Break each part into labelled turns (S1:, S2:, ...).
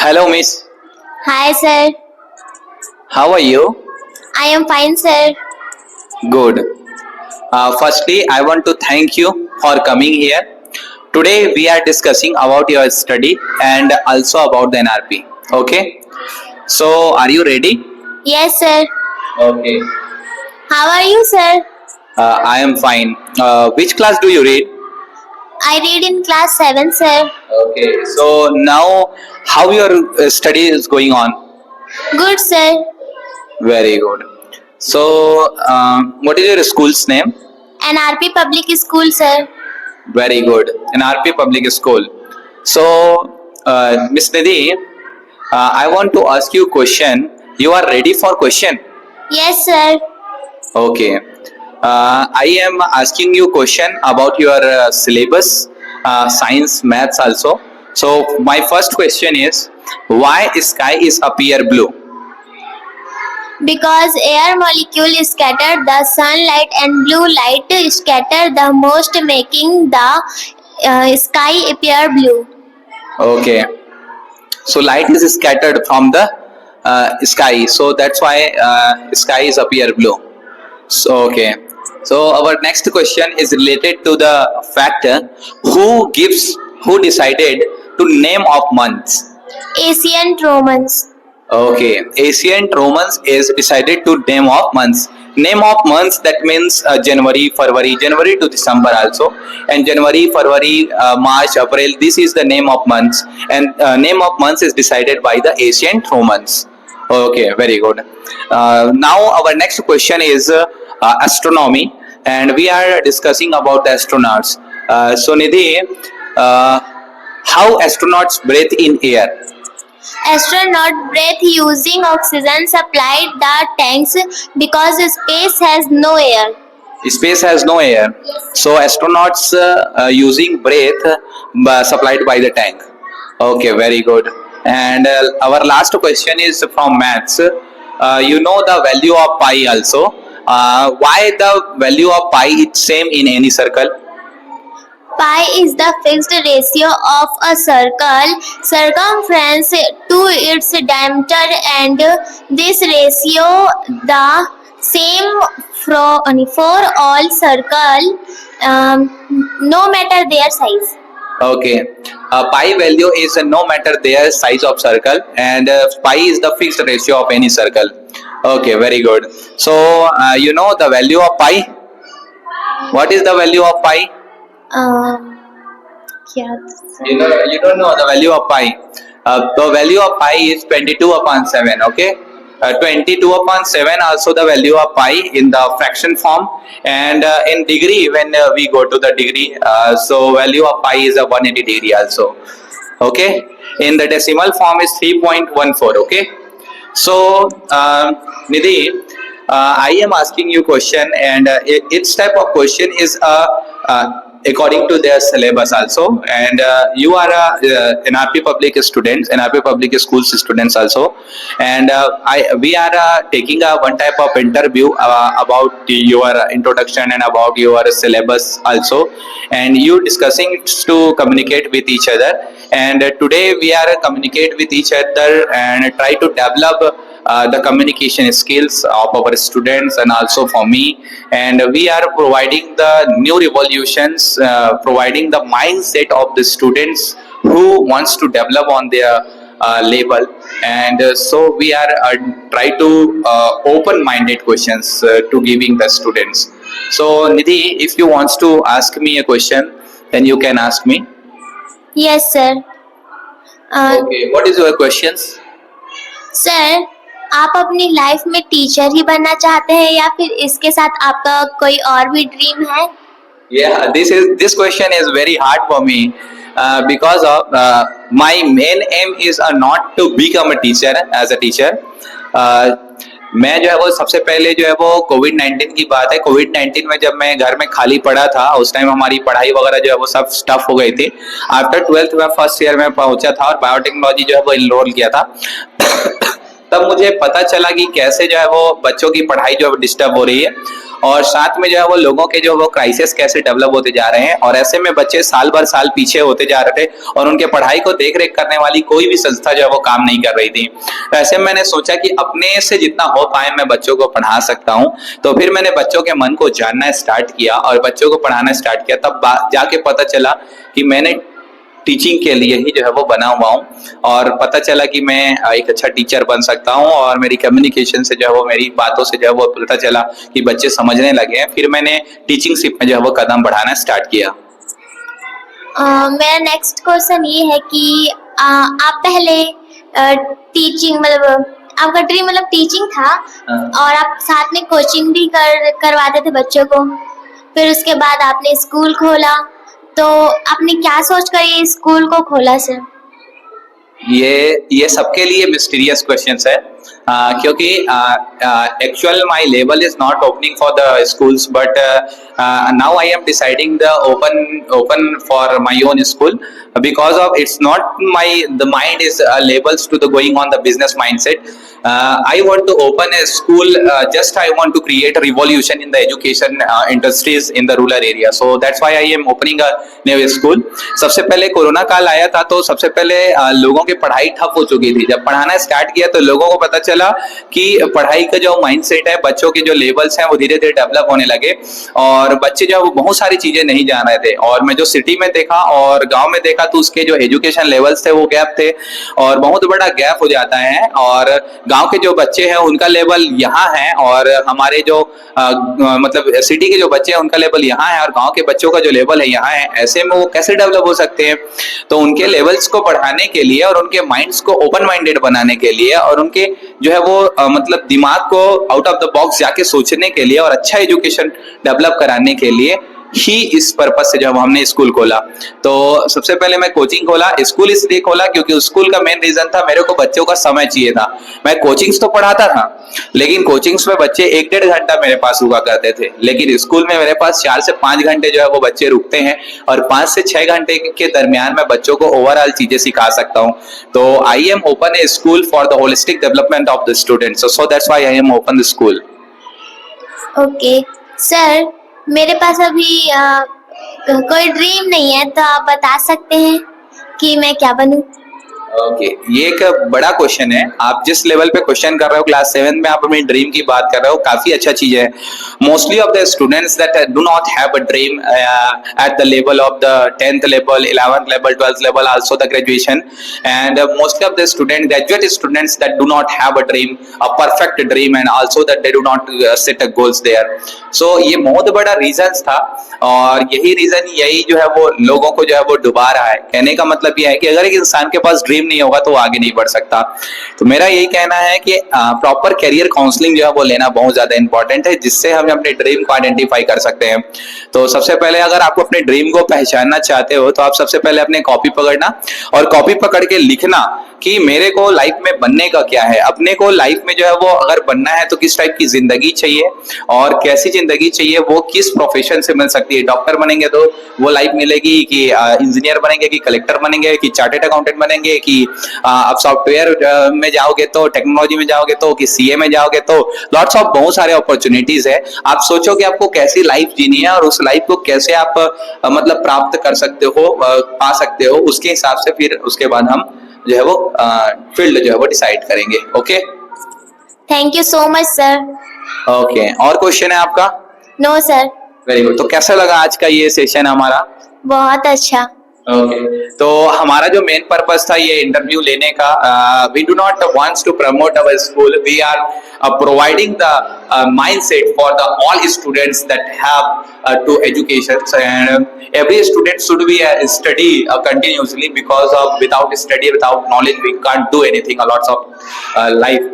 S1: Hello, Miss.
S2: Hi, sir.
S1: How are you?
S2: I am fine, sir.
S1: Good. Firstly, I want to thank you for coming here. Today, we are discussing about your study and also about the NRP. Okay. So, are you ready?
S2: Yes, sir.
S1: Okay.
S2: How are you, sir?
S1: I am fine. Which class do you read?
S2: I read in class 7, sir.
S1: Okay. So now, how your study is going on?
S2: Good, sir.
S1: Very good. So, what is your school's name?
S2: NRP Public School, sir.
S1: Very good. In RP Public School. So, Miss Nidhi, I want to ask you a question. You are ready for question?
S2: Yes, sir.
S1: Okay. I am asking you question about your syllabus, science, maths also. So, my first question is, why sky is appear blue?
S2: Because air molecule scatter the sunlight and blue light scatter the most, making the sky appear blue.
S1: Okay. So, light is scattered from the sky. So, that's why sky is appear blue. So, okay. So our next question is related to the factor who decided to name of months.
S2: Ancient Romans.
S1: Okay, ancient Romans is decided to name of months. Name of months that means January to December also, and January, February, March, April. This is the name of months, and name of months is decided by the ancient Romans. Okay, very good. Now our next question is astronomy, and we are discussing about the astronauts. So Nidhi, uh, how astronauts breathe in air?
S2: Astronaut breathe using oxygen supplied the tanks because space has no air.
S1: Space has no air, so astronauts using breath supplied by the tank. Okay, very good. And our last question is from maths. You know the value of pi also. Why the value of pi is same in any circle?
S2: Pi is the fixed ratio of a circle circumference to its diameter, and this ratio the same for all circle, no matter their size.
S1: Okay, pi value is no matter their size of circle, and pi is the fixed ratio of any circle. Okay, very good. So you know the value of pi. What is the value of pi?
S2: क्या
S1: You don't know the value of pi. The value of pi is 22 upon 7. Okay. 22 upon 7 also the value of pi in the fraction form, and in degree when we go to the degree, so value of pi is a 180 degree also. Okay, in the decimal form is 3.14. Okay, so Nidhi, I am asking you question, and each type of question is according to their syllabus also, and you are a NRP public students, NRP public schools students also, and we are taking a one type of interview about your introduction and about your syllabus also, and you discussing to communicate with each other, and today we are communicate with each other and try to develop the communication skills of our students and also for me, and we are providing the new revolutions, providing the mindset of the students who wants to develop on their level, and so we are try to open minded questions to giving the students. So Nidhi, if you wants to ask me a question, then you can ask me.
S2: Yes, sir.
S1: Okay, what is your questions?
S2: Sir, आप अपनी life में teacher ही बनना चाहते हैं या फिर इसके साथ आपका कोई और भी ड्रीम है?
S1: Yeah, this question is very hard for me because of my main aim is not to become a teacher as a teacher. मैं जो है वो सबसे पहले जो है वो कोविड-19 की बात है। कोविड-19 में जब मैं घर में खाली पड़ा था, उस टाइम हमारी पढ़ाई वगैरह जो है वो सब स्टफ हो गई थी। आफ्टर 12th में फर्स्ट ईयर में पहुंचा था और बायोटेक्नोलॉजी जो है वो इनरोल किया था। तब मुझे पता चला कि कैसे जो है वो बच्चों की पढ़ाई जो है डिस्टर्ब हो रही है, और साथ में जो है वो लोगों के जो वो क्राइसिस कैसे डेवलप होते जा रहे हैं, और ऐसे में बच्चे साल भर साल पीछे होते जा रहे थे और उनके पढ़ाई को देख रेख करने वाली कोई भी संस्था जो है वो काम नहीं कर रही थी। तो ऐसे में मैंने सोचा कि अपने से जितना हो पाए मैं बच्चों को पढ़ा सकता हूँ। तो फिर मैंने बच्चों के मन को जानना स्टार्ट किया और बच्चों को पढ़ाना स्टार्ट किया। तब जाके पता चला कि मैंने टीचिंग के लिए ही जो है वो बना हुआ हूँ, और पता चला कि मैं एक अच्छा टीचर बन सकता हूँ, और मेरी कम्युनिकेशन से जो है वो, मेरी बातों से जो है वो पता चला कि बच्चे समझने लगे हैं। फिर मैंने टीचिंग शिप में जो है वो कदम बढ़ाना स्टार्ट किया।
S2: मेरा नेक्स्ट क्वेश्चन ये है कि आप पहले टीचिंग मतलब आपका ड्रीम मतलब टीचिंग था, और आप साथ में कोचिंग भी करवाते थे बच्चों को। फिर उसके बाद आपने स्कूल खोला, तो आपने क्या सोचकर ये स्कूल को खोला सर?
S1: ये सबके लिए मिस्टीरियस क्वेश्चंस है, क्योंकि actual my level is not opening for the schools, but now I am deciding the open for my own school, because of it's not the mind is labels to the going on the business mindset. I want to open a school, just I want to create a revolution in the education industries in the rural area, so that's why I am opening a new school. सबसे पहले corona काल आया था, तो सबसे पहले लोगों की पढ़ाई ठप हो चुकी थी। जब पढ़ाना स्टार्ट किया तो लोगों को पता चला कि पढ़ाई का जो माइंडसेट है, बच्चों के जो लेवल्स हैं वो धीरे धीरे डेवलप होने लगे, और बच्चे जो है वो बहुत सारी चीजें नहीं जान रहे थे। और मैं जो सिटी में देखा और गांव में देखा तो उसके जो एजुकेशन लेवल्स थे वो गैप थे, और बहुत बड़ा गैप हो जाता है। और गांव के जो बच्चे हैं उनका लेवल यहाँ है, और हमारे जो मतलब सिटी के जो बच्चे हैं उनका लेवल यहाँ है, और गांव के बच्चों का जो लेवल है यहाँ है। ऐसे में वो कैसे डेवलप हो सकते हैं? तो उनके लेवल्स को बढ़ाने के लिए और उनके माइंड्स को ओपन माइंडेड बनाने के लिए, और उनके जो है वो मतलब दिमाग को आउट ऑफ द बॉक्स जाके सोचने के लिए और अच्छा एजुकेशन डेवलप कराने के लिए ही इस पर्पस से जब हमने स्कूल खोला। तो सबसे पहले मैं कोचिंग खोला। स्कूल इसलिए खोला क्योंकि स्कूल का मेन रीजन था, मेरे को बच्चों का समय चाहिए था। मैं कोचिंग्स तो पढ़ाता था, लेकिन कोचिंग्स में बच्चे 1-1.5 घंटा मेरे पास रुका करते थे, लेकिन स्कूल में मेरे पास 4 से 5 घंटे जो है वो बच्चे रुकते हैं, और 5 से 6 घंटे के दरमियान मैं बच्चों को ओवरऑल चीजें सिखा सकता हूँ। तो I am open A school for the holistic development of the students, so that's why I am open the school.
S2: Okay sir, मेरे पास अभी कोई ड्रीम नहीं है, तो आप बता सकते हैं कि मैं क्या बनूं?
S1: ओके, ये एक बड़ा क्वेश्चन है। आप जिस लेवल पे क्वेश्चन कर रहे हो, क्लास 7 में आप अपनी ड्रीम की बात कर रहे हो, काफी अच्छा चीज है। Mostly of the students that do not have a dream at the level of the 10th level, 11th level, 12th level, also the graduation, and mostly of the graduate students that do not have a dream, a perfect dream, and also that they do not set a goals there. So ये बहुत बड़ा reason था, और यही जो है वो लोगों को जो है वो डुबा रहा है। कहने का मतलब ये है कि अगर एक इंसान के पास ड्रीम नहीं होगा तो वो आगे नहीं बढ़ सकता। तो मेरा यही कहना है कि प्रॉपर कैरियर काउंसलिंग जो है वो लेना बहुत ज्यादा इंपॉर्टेंट है, जिससे हम अपने ड्रीम को आइडेंटिफाई कर सकते हैं। तो सबसे पहले अगर आपको अपने ड्रीम को पहचानना चाहते हो तो आप सबसे पहले अपने कॉपी पकड़ना, और कॉपी पकड़ के लिखना कि मेरे को लाइफ में बनने का क्या है। अपने को लाइफ में जो है वो अगर बनना है तो किस टाइप की जिंदगी चाहिए और कैसी जिंदगी चाहिए, वो किस प्रोफेशन से मिल सकती है। डॉक्टर बनेंगे तो वो लाइफ मिलेगी, कि इंजीनियर बनेंगे, कि कलेक्टर बनेंगे, कि चार्टेड अकाउंटेंट बनेंगे, कि आप सॉफ्टवेयर में जाओगे तो, टेक्नोलॉजी में जाओगे तो, कि सीए में जाओगे तो। लॉट्स ऑफ बहुत सारे अपॉर्चुनिटीज है। आप सोचो कि आपको कैसी लाइफ जीनी है और उस लाइफ को कैसे आप मतलब प्राप्त कर सकते हो, पा सकते हो। उसके हिसाब से फिर उसके बाद हम जो है वो फील्ड जो है वो डिसाइड करेंगे। Okay,
S2: thank you so much sir.
S1: Okay, और क्वेश्चन है आपका?
S2: No sir.
S1: Very good. तो कैसा लगा आज का ये सेशन हमारा?
S2: बहुत अच्छा।
S1: ओके, तो हमारा जो मेन पर्पस था ये इंटरव्यू लेने का, we do not wants to promote our school, we are providing the mindset for the all students that have to education, and every student should be study continuously, because of without study, without knowledge, we can't do anything a lot of life,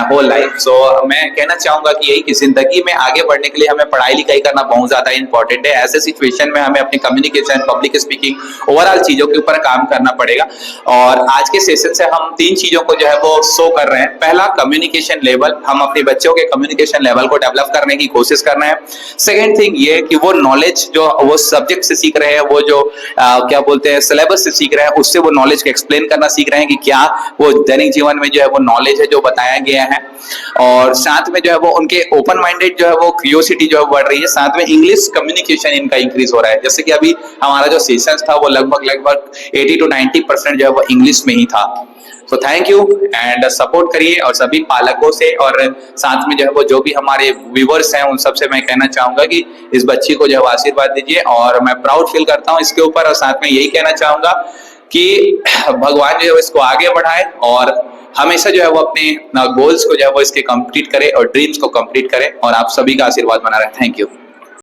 S1: whole life. So मैं कहना चाहूंगा कि यही कि जिंदगी में आगे बढ़ने के लिए हमें पढ़ाई लिखाई करना बहुत ज्यादा इंपॉर्टेंट है। ऐसे सिचुएशन में हमें अपनी कम्युनिकेशन, पब्लिक स्पीकिंग, ओवरऑल चीजों के ऊपर काम करना पड़ेगा। और आज के सेशन से हम 3 चीजों को जो है वो शो कर रहे हैं। पहला, कम्युनिकेशन लेवल, हम अपने बच्चों के कम्युनिकेशन लेवल को डेवलप करने की कोशिश करना है। सेकेंड थिंग ये कि वो नॉलेज जो वो सब्जेक्ट से सीख रहे हैं, वो जो क्या बोलते हैं सिलेबस से सीख रहे हैं, उससे वो नॉलेज को एक्सप्लेन करना सीख रहे हैं कि क्या वो दैनिक जीवन में जो है वो नॉलेज है जो बताया गया गया है, और साथ में जो है वो उनके ओपन माइंडेड जो है वो क्यूरियोसिटी जो है बढ़ रही है, साथ में इंग्लिश कम्युनिकेशन इनका इंक्रीज हो रहा है। जैसे कि अभी हमारा जो सेशंस था वो लगभग 80 to 90% जो है वो इंग्लिश में ही था। तो थैंक यू एंड सपोर्ट करिए, और सभी पालकों से और साथ में जो है वो जो भी हमारे व्यूवर्स हैं उन सबसे मैं कहना चाहूंगा कि इस बच्ची को जो है आशीर्वाद दीजिए, और मैं प्राउड फील करता हूं इसके ऊपर। और साथ में यही कहना चाहूंगा कि भगवान जो है इसको आगे बढ़ाए और हमेशा जो है वो अपने गोल्स को जो है वो इसके कंप्लीट करे और ड्रीम्स को कंप्लीट करे, और आप सभी का आशीर्वाद बना रहे। Thank you.